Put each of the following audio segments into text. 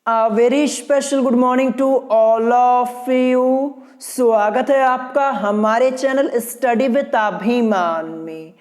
Very special good morning to all of you. स्वागत है आपका हमारे चैनल स्टडी विद अभिमान में।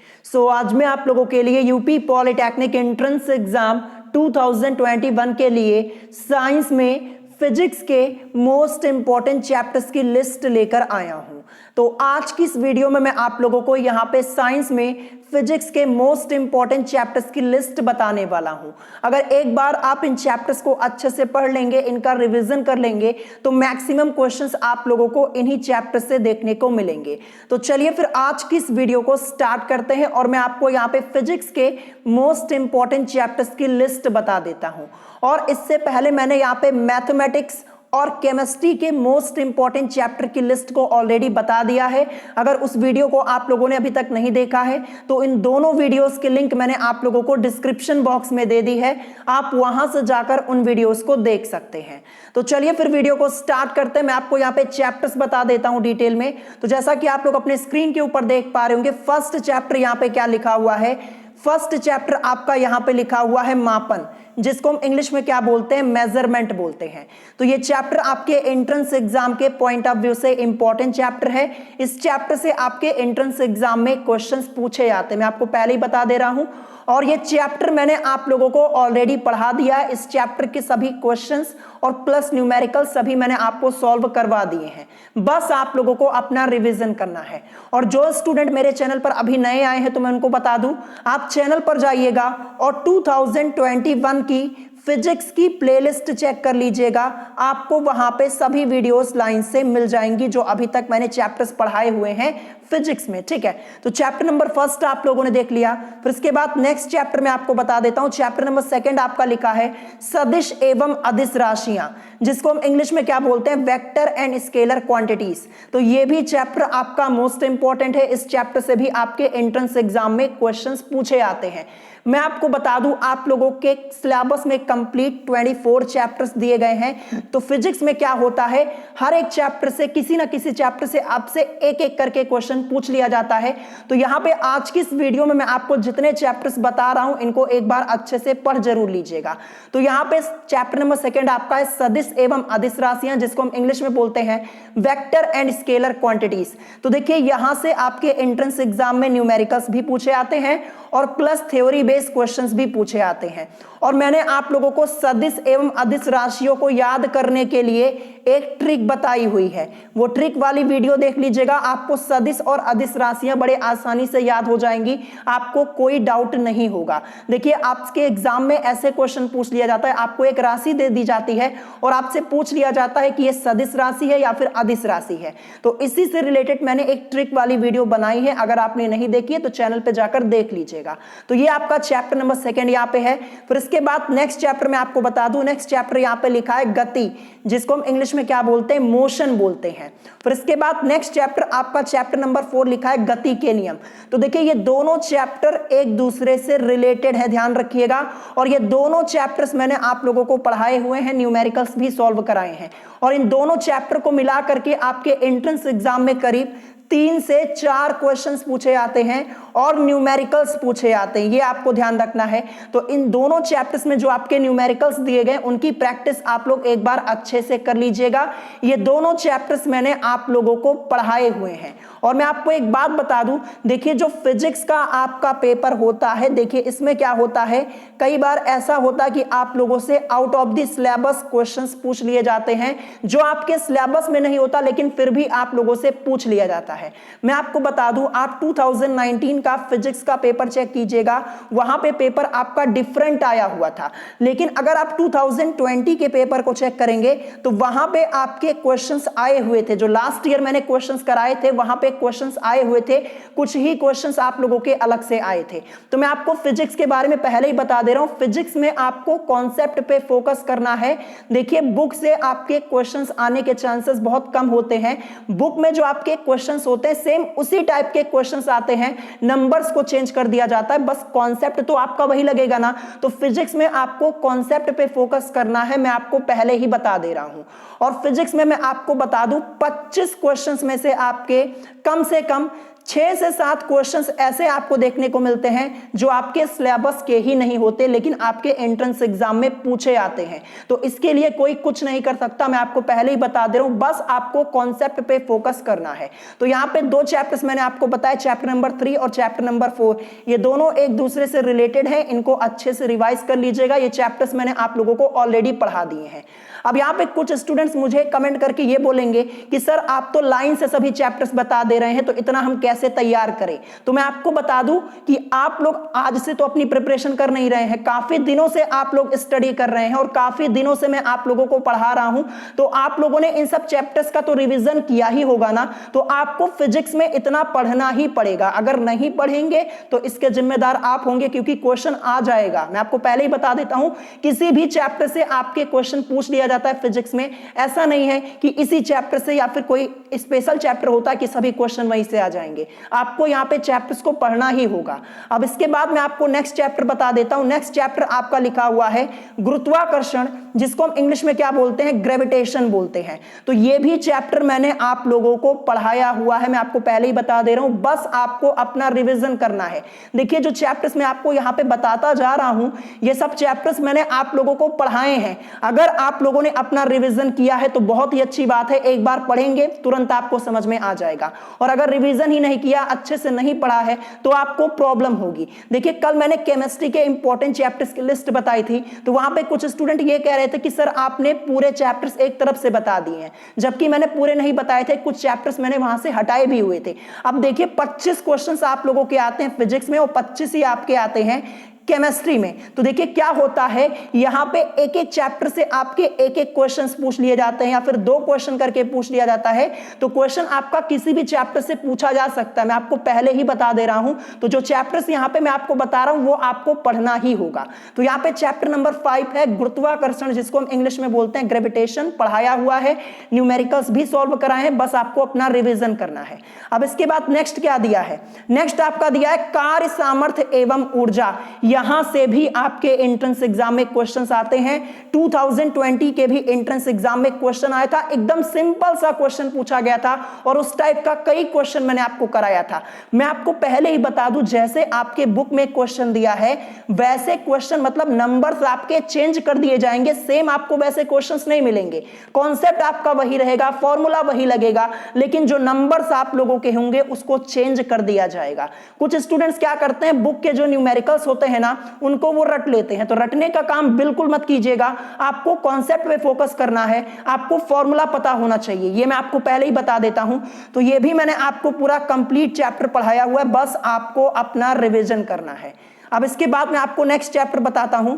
आज मैं आप लोगों के लिए यूपी पॉलिटेक्निक एंट्रेंस एग्जाम 2021 के लिए साइंस में फिजिक्स के मोस्ट इंपॉर्टेंट चैप्टर्स की लिस्ट लेकर आया हूं। तो आज की इस वीडियो में मैं आप लोगों को यहां पे साइंस में फिजिक्स के मोस्ट इंपॉर्टेंट चैप्टर्स की लिस्ट बताने वाला हूं। अगर एक बार आप इन चैप्टर्स को अच्छे से पढ़ लेंगे, इनका रिवीजन कर लेंगे, तो मैक्सिमम क्वेश्चंस आप लोगों को इन्हीं चैप्टर्स से देखने को मिलेंगे। तो चलिए फिर आज की इस वीडियो को स्टार्ट करते हैं और मैं आपको यहाँ पे फिजिक्स के मोस्ट इंपॉर्टेंट चैप्टर्स की लिस्ट बता देता हूं। और इससे पहले मैंने यहाँ पे मैथमेटिक्स और केमिस्ट्री के मोस्ट इंपॉर्टेंट चैप्टर की लिस्ट को ऑलरेडी बता दिया है। अगर उस वीडियो को आप लोगों ने अभी तक नहीं देखा है तो इन दोनों वीडियोस के लिंक मैंने आप लोगों को डिस्क्रिप्शन बॉक्स में दे दी है, आप वहां से जाकर उन वीडियोस को देख सकते हैं। तो चलिए फिर वीडियो को स्टार्ट करते हैं। मैं आपको यहाँ पे चैप्टर्स बता देता हूं डिटेल में। तो जैसा कि आप लोग अपने स्क्रीन के ऊपर देख पा रहे होंगे, फर्स्ट चैप्टर यहाँ पे क्या लिखा हुआ है। फर्स्ट चैप्टर आपका यहाँ पे लिखा हुआ है मापन, जिसको हम इंग्लिश में क्या बोलते हैं, मेजरमेंट बोलते हैं। तो ये चैप्टर आपके एंट्रेंस एग्जाम के पॉइंट ऑफ व्यू से इंपॉर्टेंट चैप्टर है। इस चैप्टर से आपके एंट्रेंस एग्जाम में क्वेश्चंस पूछे जाते हैं, मैं आपको पहले ही बता दे रहा हूं। और ये चैप्टर मैंने आप लोगों को ऑलरेडी पढ़ा दिया है। इस चैप्टर के सभी क्वेश्चंस और प्लस न्यूमेरिकल सभी मैंने आपको सॉल्व करवा दिए हैं, बस आप लोगों को अपना रिवीजन करना है। और जो स्टूडेंट मेरे चैनल पर अभी नए आए हैं तो मैं उनको बता दूं, आप चैनल पर जाइएगा और 2021 की फिजिक्स की प्लेलिस्ट चेक कर लीजिएगा। आपको वहां पे सभी वीडियोस लाइन से मिल जाएंगी जो अभी तक मैंने चैप्टर्स पढ़ाए हुए हैं फिजिक्स में, ठीक है। तो चैप्टर नंबर फर्स्ट आप लोगों ने देख लिया। फिर इसके बाद नेक्स्ट चैप्टर में आपको बता देता हूं। चैप्टर नंबर सेकंड आपका लिखा है सदिश एवं अदिश राशियां, जिसको हम इंग्लिश में क्या बोलते हैं, वेक्टर एंड स्केलर क्वांटिटीज। तो ये भी चैप्टर आपका मोस्ट इंपॉर्टेंट है। इस चैप्टर से भी आपके एंट्रेंस एग्जाम में क्वेश्चंस पूछे आते हैं। मैं आपको बता दूं, आप लोगों के सिलेबस में कंप्लीट 24 चैप्टर्स दिए गए हैं। तो फिजिक्स में क्या होता है, हर एक चैप्टर से किसी ना किसी चैप्टर से आपसे एक एक करके क्वेश्चन पूछ लिया जाता है। तो यहां पे आज की इस वीडियो में मैं आपको जितने चैप्टर्स बता रहा हूं इनको एक बार अच्छे से पढ़ जरूर लीजिएगा। तो यहां पे चैप्टर नंबर सेकंड आपका है सदिश एवं अदिश राशियां, जिसको हम इंग्लिश में बोलते हैं वेक्टर एंड स्केलर क्वांटिटीज। तो देखिए यहां से आपके एंट्रेंस एग्जाम में न्यूमेरिकल्स भी पूछे आते हैं और प्लस थ्योरी बेस्ड क्वेश्चंस भी पूछे आते हैं। और मैंने आप लोगों को सदिश एवं अदिश राशियों को याद करने के लिए एक ट्रिक बताई हुई है, वो ट्रिक वाली वीडियो देख लीजिएगा। आपको सदिश और अदिश राशियां बड़े आसानी से याद हो जाएंगी, आपको कोई डाउट नहीं होगा। देखिए आपके एग्जाम में ऐसे क्वेश्चन पूछ लिया जाता है, आपको एक राशि दे दी जाती है और आपसे पूछ लिया जाता है कि ये सदिश राशि है या फिर अदिश राशि है। तो इसी से रिलेटेड मैंने एक ट्रिक वाली वीडियो बनाई है, अगर आपने नहीं देखी है तो चैनल पे जाकर देख लीजिएगा। तो ये आपका चैप्टर नंबर सेकंड यहाँ पे है। फिर इसके बाद नेक्स्ट चैप्टर में आपको बता दूं, नेक्स्ट चैप्टर यहाँ पे लिखा है गति, जिसको हम इंग्लिश में क्या बोलते हैं, मोशन बोलते हैं। फिर इसके बाद नेक्स्ट चैप्टर आपका चैप्टर नंबर 4 लिखा है गति के नियम। तो देखिए ये दोनों चैप्टर एक दूसरे से रिलेटेड है, ध्यान रखिएगा। और ये दोनों चैप्टर्स मैंने आप लोगों को पढ़ाए हुए हैं, न्यूमेरिकल्स भी सॉल्व कराए हैं। और इन दोनों चैप्टर को मिला करके आपके एंट्रेंस एग्जाम में करीब 3 से 4 क्वेश्चंस पूछे आते हैं और न्यूमेरिकल्स पूछे आते हैं, ये आपको ध्यान रखना है। तो इन दोनों चैप्टर्स में जो आपके न्यूमेरिकल्स दिए गए उनकी प्रैक्टिस आप लोग एक बार अच्छे से कर लीजिएगा। ये दोनों चैप्टर्स मैंने आप लोगों को पढ़ाए हुए हैं। और मैं आपको एक बात बता दूं, देखिए जो फिजिक्स का आपका पेपर होता है, देखिए इसमें क्या होता है, कई बार ऐसा होता है कि आप लोगों से out of the syllabus questions पूछ लिए जाते हैं, जो आपके सिलेबस में नहीं होता लेकिन फिर भी आप लोगों से पूछ लिया जाता है। मैं आपको बता दूं, आप 2019 का फिजिक्स का पेपर चेक कीजिएगा, वहां पे पेपर आपका डिफरेंट आया हुआ था। लेकिन अगर आप 2020 के पेपर को चेक करेंगे तो वहां पे आपके क्वेश्चंस आए हुए थे, जो लास्ट ईयर मैंने क्वेश्चंस कराए थे वहां पे क्वेश्चंस आए हुए थे, कुछ ही क्वेश्चंस आप लोगों के अलग से आए थे। तो मैं आपको फिजिक्स के बारे में पहले ही बता दे रहा हूं, फिजिक्स में आपको कॉन्सेप्ट पे फोकस करना है। देखिए बुक से आपके क्वेश्चंस आने के चांसेस बहुत कम होते हैं। बुक में जो आपके क्वेश्चंस होते हैं सेम उसी टाइप के क्वेश्चंस आते हैं, नंबर्स को चेंज कर दिया जाता है, बस कॉन्सेप्ट तो आपका वही लगेगा ना। तो फिजिक्स में आपको कॉन्सेप्ट पे फोकस करना है, मैं आपको पहले ही बता दे रहा हूं। और फिजिक्स में मैं आपको बता दूं 25 क्वेश्चंस में से आपके कम से कम 6 से 7 क्वेश्चंस ऐसे आपको देखने को मिलते हैं जो आपके सिलेबस के ही नहीं होते लेकिन आपके एंट्रेंस एग्जाम में पूछे आते हैं। तो इसके लिए कोई कुछ नहीं कर सकता, मैं आपको पहले ही बता दे रहा हूं, बस आपको कॉन्सेप्ट पे फोकस करना है। तो यहां पे 2 चैप्टर्स मैंने आपको बताया, चैप्टर नंबर 3 और चैप्टर नंबर 4, ये दोनों एक दूसरे से रिलेटेड है, इनको अच्छे से रिवाइज कर लीजिएगा। ये चैप्टर्स मैंने आप लोगों को ऑलरेडी पढ़ा दिए हैं। अब यहाँ पे कुछ स्टूडेंट्स मुझे कमेंट करके ये बोलेंगे कि सर आप तो लाइन से सभी चैप्टर्स बता दे रहे हैं, तो इतना हम कैसे तैयार करें। तो मैं आपको बता दूं कि आप लोग आज से तो अपनी प्रिपरेशन कर नहीं रहे हैं, काफी दिनों से आप लोग स्टडी कर रहे हैं और काफी दिनों से मैं आप लोगों को पढ़ा रहा हूं, तो आप लोगों ने इन सब चैप्टर्स का तो रिवीजन किया ही होगा ना। तो आपको फिजिक्स में इतना पढ़ना ही पड़ेगा, अगर नहीं पढ़ेंगे तो इसके जिम्मेदार आप होंगे, क्योंकि क्वेश्चन आ जाएगा। मैं आपको पहले ही बता देता हूं, किसी भी चैप्टर से आपके क्वेश्चन पूछ लिया जाता है फिजिक्स में। ऐसा नहीं है कि इसी चैप्टर से या फिर कोई स्पेशल चैप्टर होता है कि सभी क्वेश्चन वहीं से आ जाएंगे। आपको यहां पे चैप्टर्स को पढ़ना ही होगा। अब इसके बाद मैं आपको नेक्स्ट चैप्टर बता देता हूं। नेक्स्ट चैप्टर आपका लिखा हुआ है गुरुत्वाकर्षण, जिसको हम इंग्लिश में क्या बोलते हैं, ग्रेविटेशन बोलते हैं। तो ये भी चैप्टर मैंने आप लोगों को पढ़ाया हुआ है, मैं आपको पहले ही बता दे रहा हूं, बस आपको अपना रिवीजन करना है। देखिए जो चैप्टर्स मैं आपको यहां पे बताता जा रहा हूं, ये सब चैप्टर्स मैंने आप लोगों को पढ़ाए हैं। अगर आप लोगों ने अपना रिवीजन किया है तो बहुत ही अच्छी बात है, एक बार पढ़ेंगे तुरंत आपको समझ में आ जाएगा। और अगर रिवीजन ही नहीं किया, अच्छे से नहीं पढ़ा है, तो आपको प्रॉब्लम होगी। देखिए कल मैंने केमिस्ट्री के इंपॉर्टेंट चैप्टर्स की लिस्ट बताई थी, तो वहां पे कुछ स्टूडेंट ये कह रहे थे कि सर आपने पूरे चैप्टर्स एक तरफ से बता दिए हैं, जबकि मैंने पूरे नहीं बताए थे, कुछ चैप्टर्स मैंने वहां से हटाए भी हुए थे। अब देखिए 25 क्वेश्चंस आप लोगों के आते हैं फिजिक्स में और 25 ही आपके आते हैं केमिस्ट्री में। तो देखिए क्या होता है, यहां पे एक एक चैप्टर से आपके एक एक क्वेश्चंस पूछ लिए जाते हैं या फिर 2 क्वेश्चन करके पूछ लिया जाता है। तो क्वेश्चन आपका किसी भी चैप्टर से पूछा जा सकता है, मैं आपको पहले ही बता दे रहा हूं। तो जो चैप्टर्स यहां पे मैं आपको बता रहा हूं वो आपको पढ़ना ही होगा। तो यहां पे चैप्टर नंबर 5 है गुरुत्वाकर्षण, जिसको हम इंग्लिश में बोलते हैं ग्रेविटेशन, पढ़ाया हुआ है, न्यूमेरिकल्स भी सॉल्व कराए हैं, बस आपको अपना रिविजन करना है। अब इसके बाद नेक्स्ट क्या दिया है, नेक्स्ट आपका दिया है कार्य सामर्थ्य एवं ऊर्जा। यहां से भी आपके एंट्रेंस एग्जाम में क्वेश्चंस आते हैं। 2020 के भी एंट्रेंस एग्जाम में क्वेश्चन आया था, एकदम सिंपल सा क्वेश्चन पूछा गया था और उस टाइप का कई क्वेश्चन मैंने आपको कराया था। मैं आपको पहले ही बता दूं, जैसे आपके बुक में क्वेश्चन दिया है वैसे क्वेश्चन, मतलब नंबर्स आपके चेंज कर दिए जाएंगे, सेम आपको वैसे क्वेश्चंस नहीं मिलेंगे। कॉन्सेप्ट आपका वही रहेगा, फॉर्मूला वही लगेगा, लेकिन जो नंबर्स आप लोगों के होंगे उसको चेंज कर दिया जाएगा। कुछ स्टूडेंट्स क्या करते हैं, बुक के जो न्यूमेरिकल्स होते हैं ना उनको वो रट लेते हैं, तो रटने का काम बिल्कुल मत कीजिएगा। आपको कॉन्सेप्ट पे फोकस करना है, आपको फॉर्मूला पता होना चाहिए, ये मैं आपको पहले ही बता देता हूं। तो ये भी मैंने आपको पूरा कंप्लीट चैप्टर पढ़ाया हुआ है, बस आपको अपना रिवीजन करना है। अब इसके बाद मैं आपको नेक्स्ट चैप्टर बताता हूं,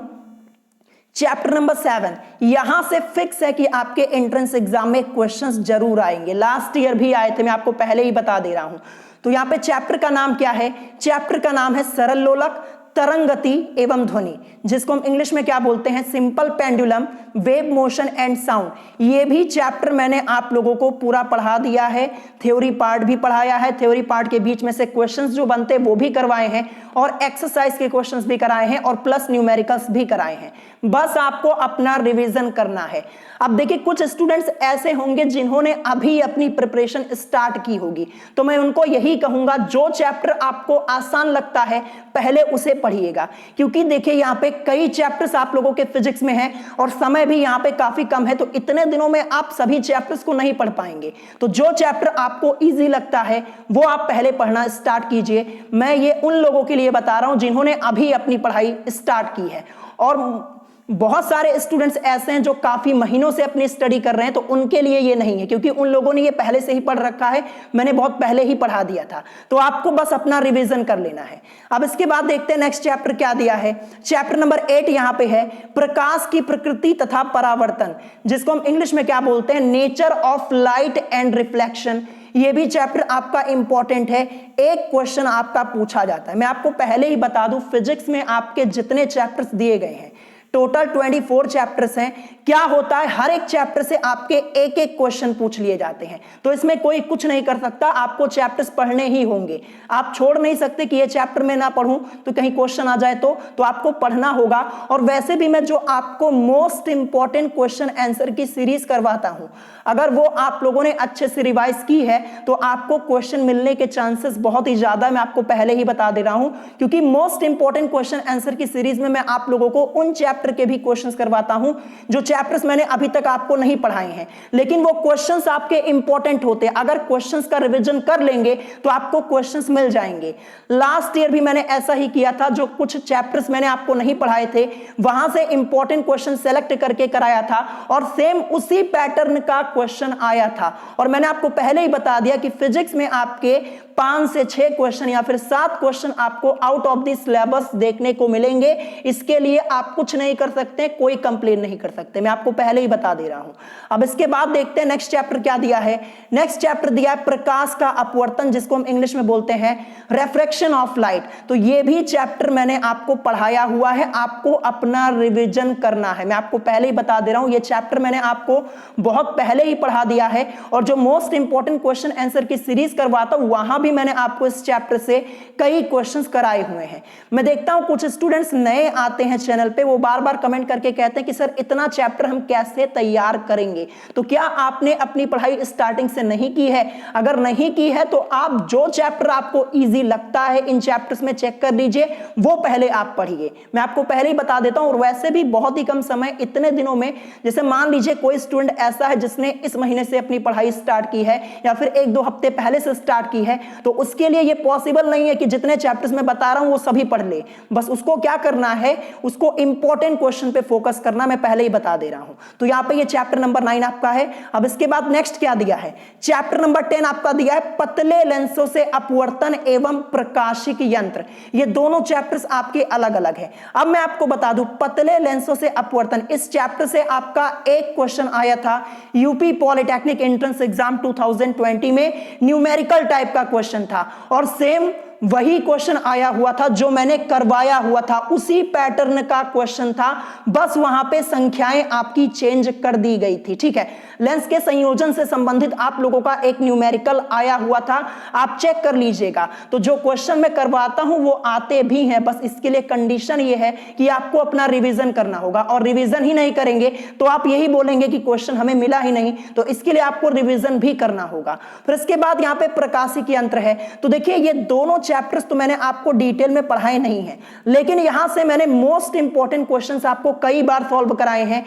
चैप्टर नंबर 7। यहां से फिक्स है कि आपके एंट्रेंस एग्जाम में क्वेश्चंस जरूर आएंगे, लास्ट ईयर भी आए थे, मैं आपको पहले ही बता दे रहा हूं। तो यहां पे चैप्टर का नाम क्या है, चैप्टर का नाम है सरल लोलक, तरंग गति एवं ध्वनि, जिसको हम इंग्लिश में क्या बोलते हैं, simple pendulum, wave motion and sound. ये भी चैप्टर मैंने आप लोगों को पूरा पढ़ा दिया है, थ्योरी पार्ट भी पढ़ाया है, थ्योरी पार्ट के बीच में से क्वेश्चंस जो बनते हैं वो भी करवाए हैं और एक्सरसाइज के क्वेश्चंस भी कराए हैं और प्लस न्यूमेरिकल्स भी कराए हैं। बस आपको अपना रिवीजन करना है। अब देखिए कुछ स्टूडेंट्स ऐसे होंगे जिन्होंने अभी अपनी प्रिपरेशन स्टार्ट की होगी, तो मैं उनको यही कहूंगा जो चैप्टर आपको आसान लगता है पहले उसे पढ़िएगा, क्योंकि देखिए यहाँ पे कई चैप्टर्स आप लोगों के फिजिक्स में हैं और समय भी यहाँ पे काफी कम है, तो इतने दिनों में आप सभी चैप्टर्स को नहीं पढ़ पाएंगे। तो जो चैप्टर आपको इजी लगता है वो आप पहले पढ़ना स्टार्ट कीजिए। मैं ये उन लोगों के लिए बता रहा हूं जिन्होंने अभी अपनी पढ़ाई स्टार्ट की है, और बहुत सारे स्टूडेंट्स ऐसे हैं जो काफी महीनों से अपनी स्टडी कर रहे हैं, तो उनके लिए ये नहीं है, क्योंकि उन लोगों ने ये पहले से ही पढ़ रखा है, मैंने बहुत पहले ही पढ़ा दिया था। तो आपको बस अपना रिवीजन कर लेना है। अब इसके बाद देखते हैं नेक्स्ट चैप्टर क्या दिया है। चैप्टर नंबर 8 यहां पे है प्रकाश की प्रकृति तथा परावर्तन, जिसको हम इंग्लिश में क्या बोलते हैं, nature of light and reflection. ये भी चैप्टर आपका इंपॉर्टेंट है, एक क्वेश्चन आपका पूछा जाता है। मैं आपको पहले ही बता दूं, फिजिक्स में आपके जितने चैप्टर्स दिए गए हैं टोटल 24 चैप्टर्स हैं। क्या होता है, हर एक चैप्टर से आपके एक एक क्वेश्चन पूछ लिए जाते हैं, तो इसमें कोई कुछ नहीं कर सकता, आपको चैप्टर्स पढ़ने ही होंगे। आप छोड़ नहीं सकते कि ये चैप्टर मैं ना पढ़ूं तो कहीं क्वेश्चन आ जाए, तो आपको पढ़ना होगा। और वैसे भी मैं जो आपको मोस्ट इंपॉर्टेंट क्वेश्चन आंसर की सीरीज करवाता हूं, अगर वो आप लोगों ने अच्छे से रिवाइज की है तो आपको क्वेश्चन मिलने के चांसेस बहुत ही ज्यादा, मैं आपको पहले ही बता दे रहा हूं, क्योंकि मोस्ट इंपॉर्टेंट क्वेश्चन आंसर की सीरीज में मैं आप लोगों को उन चैप्टर के भी क्वेश्चंस करवाता हूं जो चैप्टर्स मैंने अभी तक आपको नहीं पढ़ाए हैं, लेकिन वो क्वेश्चंस आपके इंपॉर्टेंट होते हैं। अगर क्वेश्चंस का रिवीजन कर लेंगे तो आपको क्वेश्चंस मिल जाएंगे। लास्ट ईयर भी मैंने ऐसा ही किया था, जो कुछ चैप्टर्स मैंने आपको नहीं पढ़ाए थे वहां से इंपॉर्टेंट क्वेश्चन सेलेक्ट करके कराया था, और सेम उसी पैटर्न का क्वेश्चन आया था। और मैंने आपको पहले ही बता दिया कि फिजिक्स में आपके 5 से 6 क्वेश्चन या फिर 7 क्वेश्चन आपको आउट ऑफ द सिलेबस देखने को मिलेंगे। इसके लिए आप कुछ नहीं कर सकते, कोई कंप्लेन नहीं कर सकते, मैं आपको पहले ही बता दे रहा हूं। अब इसके बाद देखते हैं नेक्स्ट चैप्टर क्या दिया है। नेक्स्ट चैप्टर दिया है प्रकाश का अपवर्तन, जिसको हम इंग्लिश में बोलते हैं रिफ्रैक्शन ऑफ लाइट। तो यह भी चैप्टर मैंने आपको पढ़ाया हुआ है, आपको अपना रिविजन करना है। मैं आपको पहले ही बता दे रहा हूं, यह चैप्टर मैंने आपको बहुत पहले ही पढ़ा दिया है, और जो मोस्ट इंपॉर्टेंट क्वेश्चन आंसर की सीरीज करवाता हूं वहां भी मैंने आपको इस चैप्टर से कई क्वेश्चंस कराए हुए हैं। मैं देखता हूं कुछ स्टूडेंट्स नए आते हैं चैनल पे, वो बार बार कमेंट करके कहते हैं कि सर इतना चैप्टर हम कैसे तैयार करेंगे। तो क्या आपने अपनी पढ़ाई स्टार्टिंग से नहीं की है? अगर नहीं की है तो आप जो चैप्टर आपको इजी लगता है इन चैप्टर्स में चेक कर लीजिए, वो पहले आप पढ़िए। मैं आपको पहले ही बता देता हूं, और वैसे भी बहुत ही कम समय, इतने दिनों में, जैसे मान लीजिए कोई स्टूडेंट ऐसा है जिसने इस महीने से अपनी पढ़ाई स्टार्ट की है या फिर 1-2 हफ्ते पहले से स्टार्ट की है, तो उसके लिए ये पॉसिबल नहीं है कि जितने चैप्टर्स मैं बता रहा हूं वो सभी पढ़ ले। बस उसको क्या करना है, उसको इंपॉर्टेंट क्वेश्चन पे फोकस करना, मैं पहले ही बता दे रहा हूं। तो यहां पे ये चैप्टर नंबर 9 आपका है। अब इसके बाद नेक्स्ट क्या दिया है, चैप्टर नंबर 10 आपका दिया है पतले लेंसों से अपवर्तन एवं प्रकाशिक यंत्र। ये दोनों चैप्टर्स आपके अलग अलग हैं। अब मैं आपको बता दूं, पतले लेंसों से अपवर्तन, इस चैप्टर से आपका एक क्वेश्चन आया था यूपी पॉलिटेक्निक एंट्रेंस एग्जाम 2020 में, न्यूमेरिकल टाइप का क्वेश्चन था, और सेम वही क्वेश्चन आया हुआ था जो मैंने करवाया हुआ था, उसी पैटर्न का क्वेश्चन था, बस वहां पे संख्याएं आपकी चेंज कर दी गई थी। ठीक है, लेंस के संयोजन से संबंधित आप लोगों का एक न्यूमेरिकल आया हुआ था, आप चेक कर लीजिएगा। तो जो क्वेश्चन मैं करवाता हूं वो आते भी हैं, बस इसके लिए कंडीशन ये है कि आपको अपना रिवीजन करना होगा, और रिवीजन ही नहीं करेंगे तो आप यही बोलेंगे कि क्वेश्चन हमें मिला ही नहीं, तो इसके लिए आपको रिवीजन भी करना होगा। फिर इसके बाद यहाँ पे प्रकाशिक यंत्र है। तो देखिए, ये दोनों चैप्टर्स तो मैंने आपको डिटेल में पढ़ाए नहीं है, लेकिन यहां से मैंने मोस्ट इंपॉर्टेंट क्वेश्चंस आपको कई बार सॉल्व कराए हैं,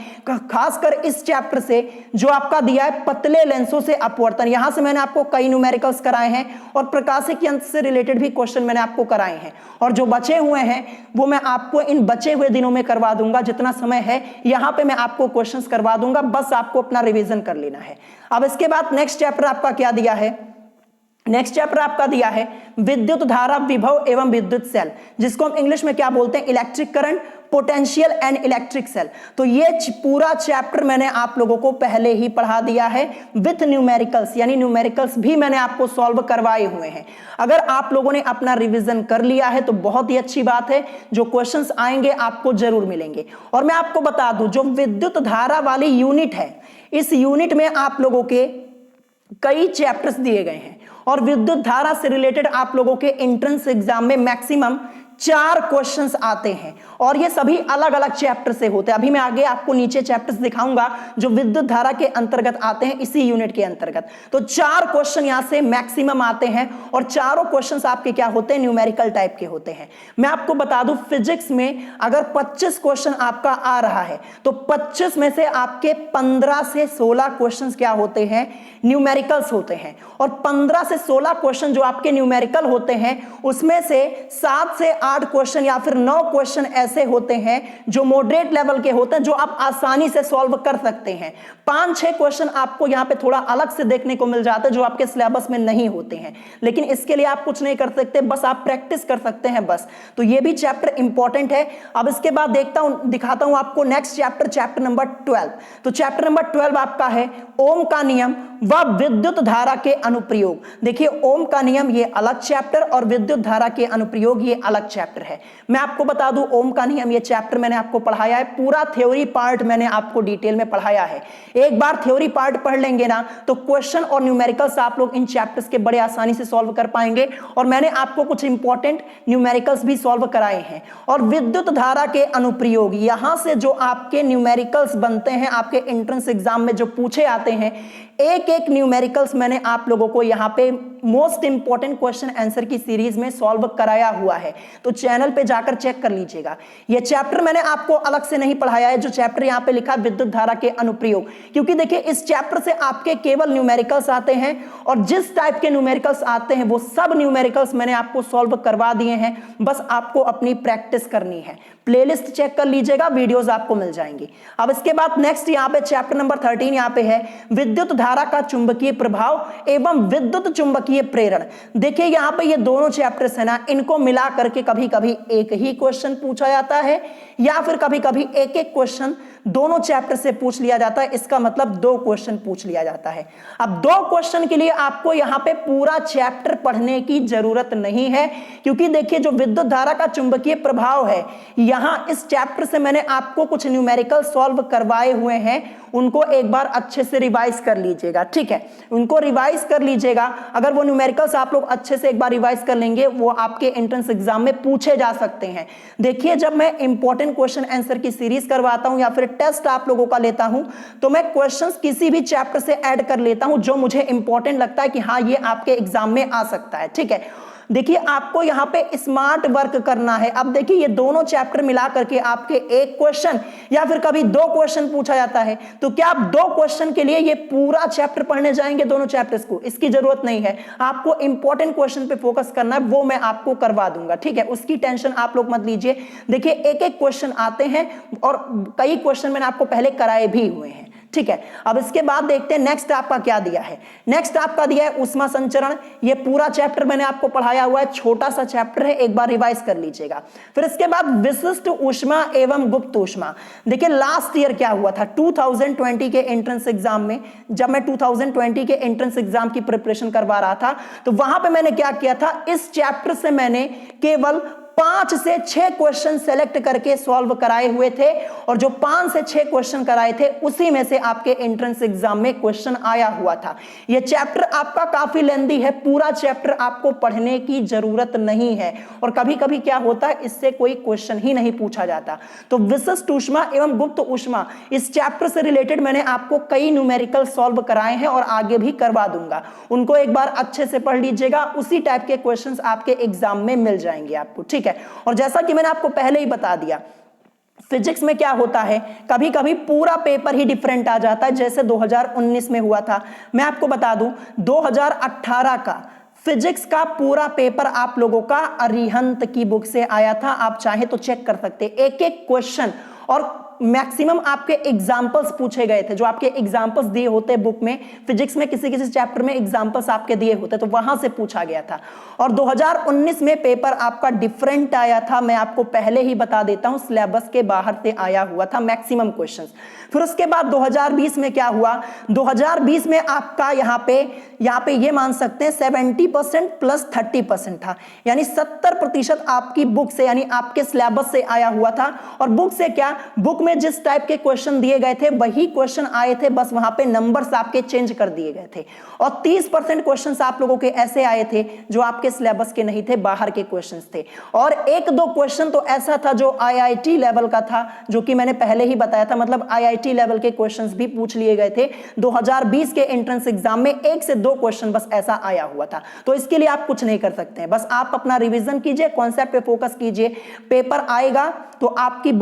खासकर इस चैप्टर से जो आपका दिया है पतले लेंसों से अपवर्तन। यहां से मैंने आपको कई न्यूमेरिकल्स कराए हैं, और प्रकाशिक यंत्र से रिलेटेड भी क्वेश्चन मैंने आपको कराए हैं, और जो बचे हुए हैं वो मैं आपको इन बचे हुए दिनों में करवा दूंगा। जितना समय है यहां पे मैं आपको क्वेश्चंस करवा दूंगा, बस आपको अपना रिवीजन कर लेना है। अब इसके बाद नेक्स्ट चैप्टर आपका क्या दिया है, नेक्स्ट चैप्टर आपका दिया है विद्युत धारा विभव एवं विद्युत सेल, जिसको हम इंग्लिश में क्या बोलते हैं, electric current, potential and electric cell. तो ये पूरा चैप्टर मैंने आप लोगों को पहले ही पढ़ा दिया है विथ न्यूमेरिकल्स, यानी न्यूमेरिकल्स भी मैंने आपको सॉल्व करवाए हुए हैं। अगर आप लोगों ने अपना रिवीजन कर लिया है तो बहुत ही अच्छी बात है, जो क्वेश्चंस आएंगे आपको जरूर मिलेंगे। और मैं आपको बता दूं, जो विद्युत धारा वाली यूनिट है, इस यूनिट में आप लोगों के कई चैप्टर्स दिए गए हैं, और विद्युत धारा से रिलेटेड आप लोगों के एंट्रेंस एग्जाम में मैक्सिमम 4 क्वेश्चंस आते हैं, और ये सभी अलग अलग चैप्टर से होते हैं। अभी मैं आगे आपको नीचे चैप्टर्स दिखाऊंगा जो विद्युत धारा के अंतर्गत आते हैं, इसी यूनिट के अंतर्गत। तो 4 क्वेश्चन यहां से मैक्सिमम आते हैं, और चारों क्वेश्चंस आपके क्या होते हैं, न्यूमेरिकल टाइप के होते हैं। मैं आपको बता दूं, फिजिक्स में अगर 25 क्वेश्चन आपका आ रहा है तो 25 में से आपके 15 से 16 क्वेश्चन क्या होते हैं, न्यूमेरिकल्स होते हैं। और 15 से 16 क्वेश्चन जो आपके न्यूमेरिकल होते हैं, उसमें से 7 से 8 क्वेश्चन या फिर 9 क्वेश्चन ऐसे होते हैं जो मॉडरेट लेवल के होते हैं, जो आप आसानी से सॉल्व कर सकते हैं। 5-6 क्वेश्चन आपको यहां पे थोड़ा अलग से देखने को मिल जाते हैं, जो आपके सिलेबस में नहीं होते हैं, लेकिन इसके लिए आप कुछ नहीं कर सकते, बस आप प्रैक्टिस कर सकते हैं बस। तो ये भी चैप्टर इंपॉर्टेंट है। अब इसके बाद दिखाता हूं आपको नेक्स्ट चैप्टर, चैप्टर नंबर 12। तो चैप्टर नंबर 12 आपका है ओम का नियम व विद्युत धारा के अनुप्रयोग। देखिए, ओम का नियम ये अलग चैप्टर और विद्युत धारा के अनुप्रयोग ये अलग चैप्टर है। मैं आपको बता दूं, ओम का नियम ये चैप्टर मैंने आपको पढ़ाया है, पूरा थ्योरी पार्ट मैंने आपको डिटेल में पढ़ाया है। एक बार थ्योरी पार्ट पढ़ लेंगे ना तो क्वेश्चन और न्यूमेरिकल्स आप लोग इन चैप्टर्स के बड़े आसानी से सॉल्व कर पाएंगे। और मैंने आपको कुछ इंपॉर्टेंट न्यूमेरिकल्स भी सॉल्व कराए हैं। और विद्युत धारा के अनुप्रयोग, यहां से जो आपके न्यूमेरिकल्स बनते हैं आपके एंट्रेंस एग्जाम में जो पूछे आते हैं, एक एक न्यूमेरिकल्स मैंने आप लोगों को यहां पे मोस्ट इंपॉर्टेंट क्वेश्चन आंसर की सीरीज में सॉल्व कराया हुआ है। तो चैनल पे जाकर चेक कर लीजिएगा। ये चैप्टर मैंने आपको अलग से नहीं पढ़ाया है, जो चैप्टर यहां पे लिखा है विद्युत धारा के अनुप्रयोग, क्योंकि देखिए इस चैप्टर से आपके केवल न्यूमेरिकल्स आते हैं और जिस टाइप के न्यूमेरिकल्स आते हैं वो सब न्यूमेरिकल्स मैंने आपको सॉल्व करवा दिए हैं। बस आपको अपनी प्रैक्टिस करनी है। प्लेलिस्ट चेक कर लीजिएगा, वीडियोस आपको मिल जाएंगी। अब इसके बाद नेक्स्ट यहां पे चैप्टर नंबर 13 यहां पे है विद्युत धारा का चुंबकीय प्रभाव एवं विद्युत चुंबकीय प्रेरण। देखिए यहां पे ये दोनों चैप्टर्स है ना, इनको मिला करके कभी कभी एक ही क्वेश्चन पूछा जाता है या फिर कभी कभी एक एक क्वेश्चन दोनों चैप्टर से पूछ लिया जाता है। इसका मतलब 2 क्वेश्चन पूछ लिया जाता है। अब 2 क्वेश्चन के लिए आपको यहां पे पूरा चैप्टर पढ़ने की जरूरत नहीं है, क्योंकि देखिए जो विद्युत धारा का चुंबकीय प्रभाव है, यहां इस चैप्टर से मैंने आपको कुछ न्यूमेरिकल सॉल्व करवाए हुए हैं, उनको एक बार अच्छे से रिवाइज कर लीजिएगा। ठीक है, उनको रिवाइज कर लीजिएगा। अगर वो न्यूमेरिकल्स आप लोग अच्छे से एक बार रिवाइज कर लेंगे, वो आपके एंट्रेंस एग्जाम में पूछे जा सकते हैं। देखिए जब मैं इंपॉर्टेंट क्वेश्चन आंसर की सीरीज करवाता हूं या फिर टेस्ट आप लोगों का लेता हूं, तो मैं क्वेश्चंस किसी भी चैप्टर से ऐड कर लेता हूं जो मुझे इंपॉर्टेंट लगता है कि हाँ ये आपके एग्जाम में आ सकता है। ठीक है, देखिए आपको यहां पे स्मार्ट वर्क करना है। अब देखिए ये दोनों चैप्टर मिला करके आपके एक क्वेश्चन या फिर कभी 2 क्वेश्चन पूछा जाता है, तो क्या आप 2 क्वेश्चन के लिए ये पूरा चैप्टर पढ़ने जाएंगे दोनों चैप्टर्स को? इसकी जरूरत नहीं है। आपको इंपॉर्टेंट क्वेश्चन पे फोकस करना है, वो मैं आपको करवा दूंगा। ठीक है, उसकी टेंशन आप लोग मत लीजिए। देखिए एक एक क्वेश्चन आते हैं और कई क्वेश्चन मैंने आपको पहले कराए भी हुए हैं। ठीक है, अब इसके बाद देखते हैं नेक्स्ट आपका क्या दिया है। नेक्स्ट आपका दिया है ऊष्मा संचरण। ये पूरा चैप्टर मैंने आपको पढ़ाया हुआ है, छोटा सा चैप्टर है, एक बार रिवाइज कर लीजिएगा। फिर इसके बाद विशिष्ट ऊष्मा एवं गुप्त ऊष्मा। देखिए लास्ट ईयर क्या हुआ था 2020 के एंट्रेंस एग्जाम में, जब मैं 2020 के एंट्रेंस एग्जाम की प्रिपरेशन करवा रहा था, तो वहां पे मैंने क्या किया था, इस चैप्टर से मैंने केवल 5 से 6 क्वेश्चन सेलेक्ट करके सॉल्व कराए हुए थे, और जो 5 से 6 क्वेश्चन कराए थे उसी में से आपके एंट्रेंस एग्जाम में क्वेश्चन आया हुआ था। यह चैप्टर आपका काफी लेंथी है, पूरा चैप्टर आपको पढ़ने की जरूरत नहीं है, और कभी कभी क्या होता है इससे कोई क्वेश्चन ही नहीं पूछा जाता। तो विशिष्ट ऊष्मा एवं गुप्त ऊष्मा, इस चैप्टर से रिलेटेड मैंने आपको कई न्यूमेरिकल सॉल्व कराए हैं और आगे भी करवा दूंगा। उनको एक बार अच्छे से पढ़ लीजिएगा, उसी टाइप के क्वेश्चंस आपके एग्जाम में मिल जाएंगे आपको। ठीक है, और जैसा कि मैंने आपको पहले ही बता दिया, फिजिक्स में क्या होता है, कभी कभी पूरा पेपर ही डिफरेंट आ जाता है, जैसे 2019 में हुआ था। मैं आपको बता दूं 2018 का फिजिक्स का पूरा पेपर आप लोगों का अरिहंत की बुक से आया था। आप चाहे तो चेक कर सकते, एक एक क्वेश्चन और मैक्सिमम आपके एग्जाम्पल्स पूछे गए थे, जो आपके एग्जाम्पल्स दिए होते बुक में, फिजिक्स में किसी किसी चैप्टर में एग्जाम्पल्स आपके दिए होते, तो वहां से पूछा गया था। और 2019 में पेपर आपका डिफरेंट आया था, मैं आपको पहले ही बता देता हूं, सिलेबस के बाहर से आया हुआ था मैक्सिमम क्वेश्चंस। फिर उसके बाद 2020 में क्या हुआ, 2020 में आपका यहाँ पे ये मान सकते हैं 70% प्लस 30% था, यानी 70% आपकी बुक से यानी आपके सिलेबस से आया हुआ था। और बुक से क्या, बुक में जिस टाइप के क्वेश्चन दिए गए थे वही क्वेश्चन आए थे, बस वहां पे नंबर्स आपके चेंज कर दिए गए थे। और 30% क्वेश्चंस आप लोगों के ऐसे आए थे जो आपके सिलेबस के नहीं थे, बाहर के क्वेश्चंस थे। और 1-2 क्वेश्चन तो ऐसा था जो आईआईटी लेवल का था, जो कि मैंने पहले ही बताया था, मतलब आईआईटी लेवल के क्वेश्चंस भी पूछ लिए गए थे। 2020 के एंट्रेंस एग्जाम में 1 से 2 क्वेश्चन बस ऐसा आया हुआ था। तो इसके लिए आप कुछ नहीं कर सकते हैं, बस आप अपना रिवीजन कीजिए, कॉन्सेप्ट पे फोकस कीजिए। पेपर आएगा तो आपकी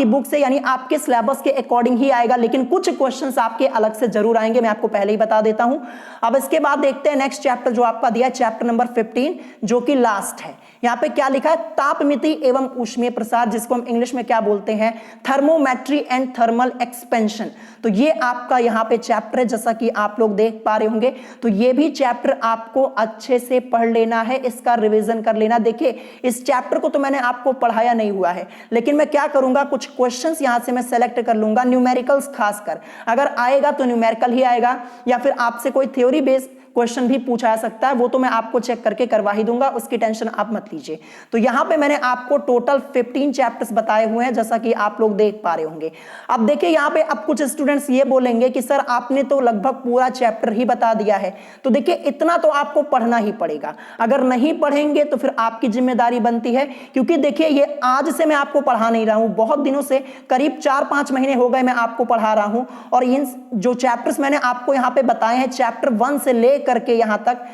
बुक से यानी आपके सिलेबस के अकॉर्डिंग ही आएगा, लेकिन कुछ क्वेश्चंस आपके अलग से जरूर आएंगे, मैं आपको पहले ही बता देता हूं। अब इसके बाद देखते हैं नेक्स्ट चैप्टर जो आपका दिया है, चैप्टर नंबर 15, जो कि लास्ट है। यहां पे क्या लिखा है, तापमिति एवं ऊष्मीय प्रसार, जिसको हम इंग्लिश में क्या बोलते हैं, थर्मोमेट्री एंड थर्मल एक्सपेंशन। तो ये आपका यहां पे चैप्टर है, जैसा कि आप लोग देख पा रहे होंगे। तो ये भी चैप्टर आपको अच्छे से पढ़ लेना है, इसका रिवीजन कर लेना। देखिए इस चैप्टर को तो मैंने आपको पढ़ाया नहीं हुआ है, लेकिन मैं क्या करूंगा, कुछ क्वेश्चंस यहां से मैं सेलेक्ट कर लूंगा, न्यूमेरिकल्स खासकर। अगर आएगा तो न्यूमेरिकल ही आएगा, या फिर आपसे कोई थ्योरी बेस्ड क्वेश्चन भी पूछा जा सकता है, वो तो मैं आपको चेक करके करवा ही दूंगा, उसकी टेंशन आप मत लीजिए। तो यहां पे मैंने आपको टोटल 15 चैप्टर्स बताए हुए हैं, जैसा कि आप लोग देख पा रहे होंगे। अब देखिए यहां पे अब कुछ स्टूडेंट्स ये बोलेंगे कि सर आपने तो लगभग पूरा चैप्टर ही बता दिया है। तो देखिए इतना तो आपको पढ़ना ही पड़ेगा, अगर नहीं पढ़ेंगे तो फिर आपकी जिम्मेदारी बनती है, क्योंकि देखिए ये आज से मैं आपको पढ़ा नहीं रहा हूं, बहुत दिनों से, करीब 4-5 महीने हो गए मैं आपको पढ़ा रहा हूं, और इन जो चैप्टर्स मैंने आपको यहां पे बताए हैं, चैप्टर 1 से लेकर के यहां तक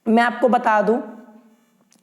मैं आपको बता दूं,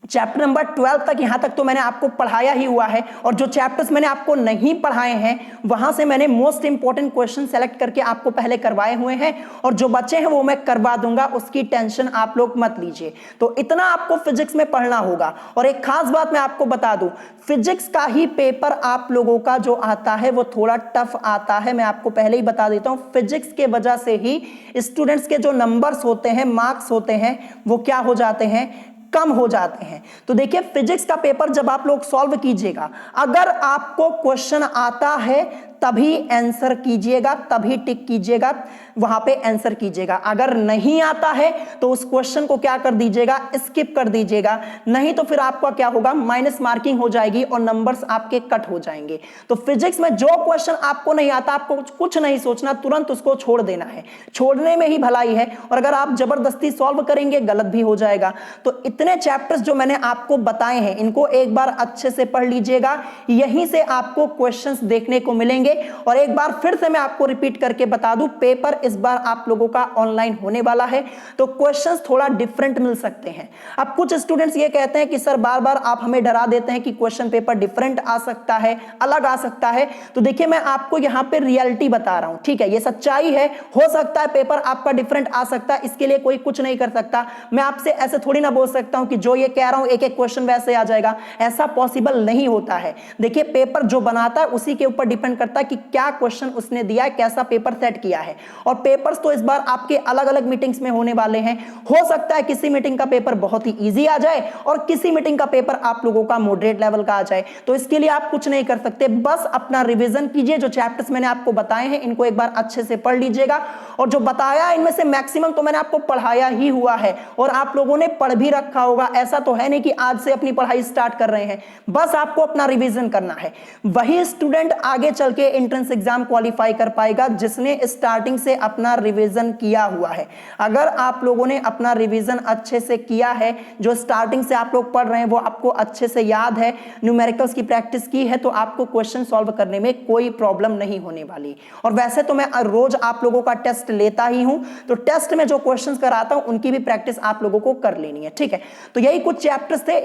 चैप्टर नंबर 12 तक, यहां तक तो मैंने आपको पढ़ाया ही हुआ है। और जो चैप्टर्स मैंने आपको नहीं पढ़ाए हैं वहां से मैंने मोस्ट इंपॉर्टेंट क्वेश्चन सेलेक्ट करके आपको पहले करवाए हुए हैं, और जो बचे हैं वो मैं करवा दूंगा, उसकी टेंशन आप लोग मत लीजिए। तो इतना आपको फिजिक्स में पढ़ना होगा। और एक खास बात मैं आपको बता दूं, फिजिक्स का ही पेपर आप लोगों का जो आता है वो थोड़ा टफ आता है, मैं आपको पहले ही बता देता हूं। फिजिक्स के वजह से ही स्टूडेंट्स के जो नंबर्स होते हैं, मार्क्स होते हैं, वो क्या हो जाते हैं, कम हो जाते हैं। तो देखिए फिजिक्स का पेपर जब आप लोग सॉल्व कीजिएगा, अगर आपको क्वेश्चन आता है तभी आंसर कीजिएगा, तभी टिक कीजिएगा, वहां पे आंसर कीजिएगा। अगर नहीं आता है तो उस क्वेश्चन को क्या कर दीजिएगा, स्किप कर दीजिएगा, नहीं तो फिर आपका क्या होगा, माइनस मार्किंग हो जाएगी और नंबर्स आपके कट हो जाएंगे। तो फिजिक्स में जो क्वेश्चन आपको नहीं आता, आपको कुछ नहीं सोचना, तुरंत उसको छोड़ देना है, छोड़ने में ही भलाई है। और अगर आप जबरदस्ती सॉल्व करेंगे गलत भी हो जाएगा। तो इतने चैप्टर्स जो मैंने आपको बताए हैं, इनको एक बार अच्छे से पढ़ लीजिएगा, यहीं से आपको क्वेश्चंस देखने को मिलेंगे। और एक बार फिर से मैं आपको रिपीट करके बता दूं, पेपर इस बार आप लोगों का ऑनलाइन होने वाला है, तो क्वेश्चंस थोड़ा डिफरेंट मिल सकते हैं। अब कुछ स्टूडेंट्स ये कहते हैं कि सर बार बार आप हमें डरा देते हैं कि क्वेश्चन पेपर डिफरेंट आ सकता है, अलग आ सकता है। तो देखिए मैं आपको यहां पे रियलिटी बता रहा हूं, ठीक है, ये सच्चाई है। हो सकता है पेपर आपका डिफरेंट आ सकता है, इसके लिए कोई कुछ नहीं कर सकता। मैं आपसे ऐसे थोड़ी ना बोल सकता हूं कि जो ये कह रहा हूं एक एक क्वेश्चन वैसे आ जाएगा, ऐसा पॉसिबल नहीं होता है। देखिए पेपर जो बनाता है उसी के ऊपर डिपेंड करता है कि क्या क्वेश्चन उसने दिया है, कैसा पेपर सेट किया है। और पेपर्स तो इस बार आपके अलग अलग मीटिंग्स में होने वाले हैं। हो सकता है किसी मीटिंग का पेपर बहुत ही इजी आ जाए और किसी मीटिंग का पेपर आप लोगों का मॉडरेट लेवल का आ जाए। तो इसके लिए आप कुछ नहीं कर सकते, बस अपना रिवीजन कीजिए। जो चैप्टर्स मैंने आपको बताए हैं इनको एक बार अच्छे से पढ़ लीजिएगा, और जो बताया इनमें से मैक्सिमम तो मैंने आपको पढ़ाया ही हुआ है और आप लोगों ने पढ़ भी रखा होगा। ऐसा तो है नहीं कि आज से अपनी पढ़ाई स्टार्ट कर रहे हैं, बस आपको अपना रिवीजन करना है। वही स्टूडेंट आगे चल के एंट्रेंस एग्जाम क्वालिफाई कर पाएगा जिसने स्टार्टिंग से अपना रिवीजन किया हुआ है। अगर आप लोगों ने अपना रिवीजन अच्छे से किया है, जो स्टार्टिंग से आप लोग पढ़ रहे हैं वो आपको अच्छे से याद है, न्यूमेरिकल्स की प्रैक्टिस की है, तो आपको क्वेश्चन सॉल्व करने में कोई प्रॉब्लम नहीं होने वाली। और वैसे तो मैं रोज आप लोगों का टेस्ट लेता ही हूं, तो टेस्ट में जो क्वेश्चंस कराता हूं उनकी भी प्रैक्टिस आप लोगों को कर लेनी है, ठीक है। तो यही कुछ चैप्टर्स थे,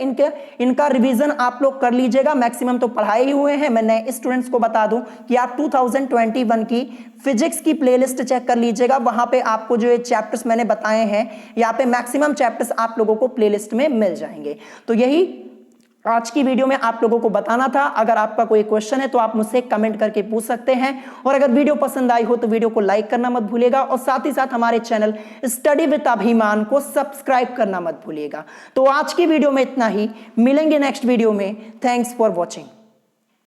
इनका रिवीजन आप लोग कर लीजिएगा। मैक्सिमम तो पढ़ाए ही हुए हैं। मैं नए स्टूडेंट्स को बता दूं कि आप 2021 की फिजिक्स की प्लेलिस्ट चेक कर लीजिएगा, वहां पे आपको जो ये चैप्टर्स मैंने बताए हैं, यहाँ पे मैक्सिमम चैप्टर्स आप लोगों को प्लेलिस्ट में मिल जाएंगे। तो यही आज की वीडियो में आप लोगों को बताना था। अगर आपका कोई क्वेश्चन है तो आप मुझसे कमेंट करके पूछ सकते हैं, और अगर वीडियो पसंद आई हो तो वीडियो को लाइक करना मत भूलिएगा, और साथ ही साथ हमारे चैनल स्टडी विद अभिमान को सब्सक्राइब करना मत भूलिएगा। तो आज की वीडियो में इतना ही, मिलेंगे नेक्स्ट वीडियो में। Thanks for watching.